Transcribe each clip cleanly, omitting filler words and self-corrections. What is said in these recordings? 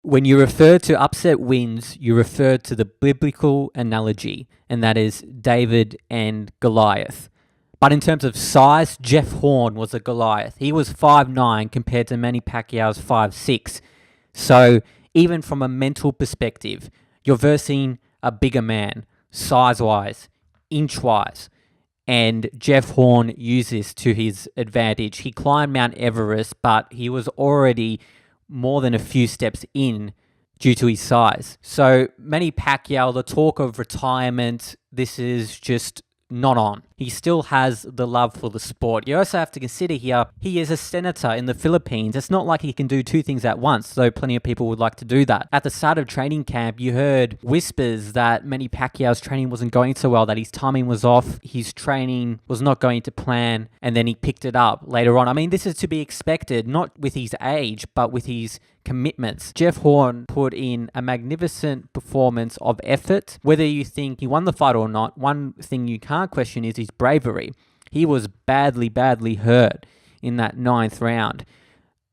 When you refer to upset wins, you refer to the biblical analogy, and that is David and Goliath. But in terms of size, Jeff Horn was a Goliath. He was 5'9" compared to Manny Pacquiao's 5'6". So even from a mental perspective, you're versing a bigger man, size-wise, inch-wise. And Jeff Horn used this to his advantage. He climbed Mount Everest, but he was already more than a few steps in due to his size. So Manny Pacquiao, the talk of retirement, this is just not on. He still has the love for the sport. You also have to consider here, he is a senator in the Philippines. It's not like he can do two things at once, though plenty of people would like to do that. At the start of training camp, you heard whispers that Manny Pacquiao's training wasn't going so well, that his timing was off, his training was not going to plan, and then he picked it up later on. I mean, this is to be expected, not with his age, but with his commitments. Jeff Horn put in a magnificent performance of effort. Whether you think he won the fight or not, one thing you can't question is his bravery. He was badly hurt in that 9th round.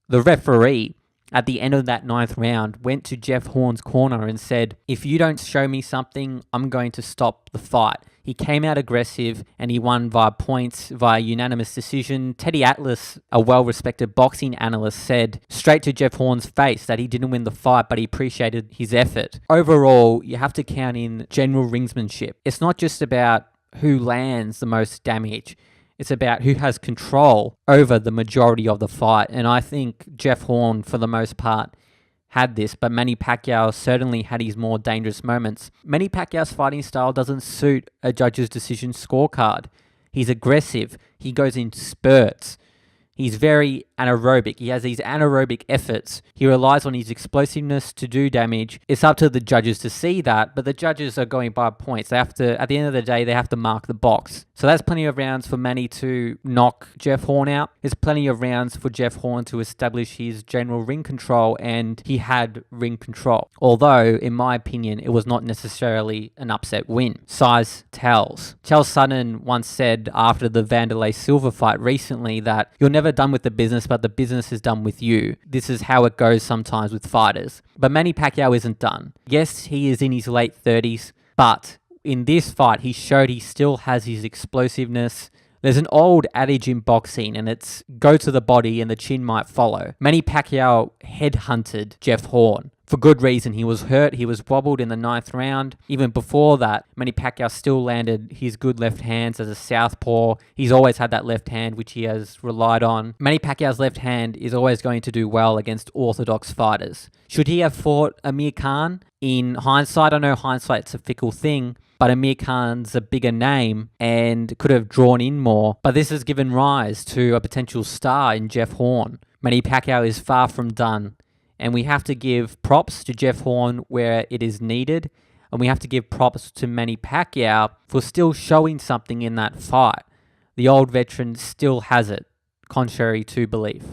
The referee at the end of that 9th round went to Jeff Horn's corner and said, if you don't show me something, I'm going to stop the fight. He came out aggressive and he won via points, via unanimous decision. Teddy Atlas, a well-respected boxing analyst, said straight to Jeff Horn's face that he didn't win the fight, but he appreciated his effort. Overall, you have to count in general ringsmanship. It's not just about who lands the most damage. It's about who has control over the majority of the fight. And I think Jeff Horn, for the most part, had this, but Manny Pacquiao certainly had his more dangerous moments. Manny Pacquiao's fighting style doesn't suit a judge's decision scorecard. He's aggressive. He goes in spurts. He's very anaerobic. He has these anaerobic efforts. He relies on his explosiveness to do damage. It's up to the judges to see that, but the judges are going by points. They have to, at the end of the day, they have to mark the box. So that's plenty of rounds for Manny to knock Jeff Horn out. There's plenty of rounds for Jeff Horn to establish his general ring control, and he had ring control. Although, in my opinion, it was not necessarily an upset win. Size tells. Chael Sonnen once said after the Vanderlei Silva fight recently that you're never done with the business, but the business is done with you. This is how it goes sometimes with fighters. But Manny Pacquiao isn't done. Yes, he is in his late 30s, but in this fight, he showed he still has his explosiveness. There's an old adage in boxing, and it's go to the body and the chin might follow. Manny Pacquiao headhunted Jeff Horn. For good reason. He was hurt. He was wobbled in the 9th round. Even before that, Manny Pacquiao still landed his good left hands as a southpaw. He's always had that left hand, which he has relied on. Manny Pacquiao's left hand is always going to do well against orthodox fighters. Should he have fought Amir Khan? In hindsight, I know hindsight's a fickle thing, but Amir Khan's a bigger name and could have drawn in more. But this has given rise to a potential star in Jeff Horn. Manny Pacquiao is far from done. And we have to give props to Jeff Horn where it is needed. And we have to give props to Manny Pacquiao for still showing something in that fight. The old veteran still has it, contrary to belief.